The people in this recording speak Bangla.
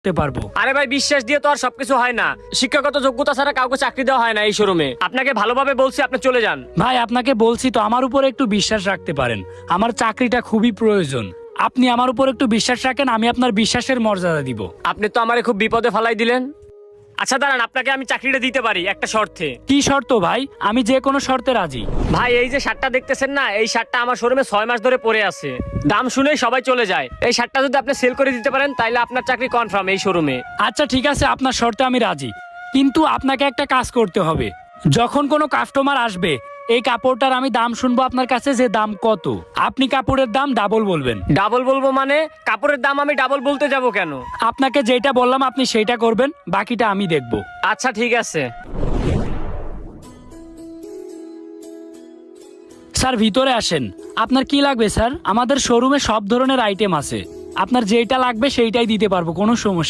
রাখতে পারবো। আরে ভাই, বিশ্বাস দিয়ে তো আর সবকিছু হয় না। শিক্ষাগত যোগ্যতা ছাড়া কাউকে চাকরি দেওয়া হয় না এই শোরুমে। আপনাকে ভালোভাবে বলছি, আপনি চলে যান। ভাই আপনাকে বলছি তো, আমার উপর একটু বিশ্বাস রাখতে পারেন। আমার চাকরিটা খুবই প্রয়োজন। আপনি আমার উপর একটু বিশ্বাস রাখেন, আমি আপনার বিশ্বাসের মর্যাদা দিব। আপনি তো আমারে খুব বিপদে ফালাই দিলেন। আচ্ছা দাঁড়ান, আপনাকে আমি চাকরিটা দিতে পারি একটা শর্তে। কি শর্ত ভাই? আমি যে কোনো শর্তে রাজি। ভাই, এই যে শার্টটা দেখতেছেন না, এই শার্টটা আমার শোরুমে 6 মাস ধরে পড়ে আছে। দাম শুনেই সবাই চলে যায়। এই শার্টটা যদি আপনি সেল করে দিতে পারেন, তাহলে আপনার চাকরি কনফার্ম এই শোরুমে। আচ্ছা ঠিক আছে, আপনার শর্তে আমি রাজি, কিন্তু আপনাকে একটা কাজ করতে হবে। যখন কোনো কাস্টমার আসবে, এই কাপড়টার আমি দাম শুনবো আপনার কাছে, যে দাম কত, আপনি কাপড়ের দাম ডাবল বলবেন। ডাবল বলবো মানে? কাপড়ের দাম আমি ডাবল বলতে যাব কেন? আপনাকে যেটা বললাম আপনি সেইটা করবেন, বাকিটা আমি দেখব। আচ্ছা ঠিক আছে। স্যার ভিতরে আসেন। আপনার কি লাগবে স্যার? আমাদের শোরুমে সব ধরনের আইটেম আছে, আপনার যেটা লাগবে সেইটাই দিতে পারবো, কোনো সমস্যা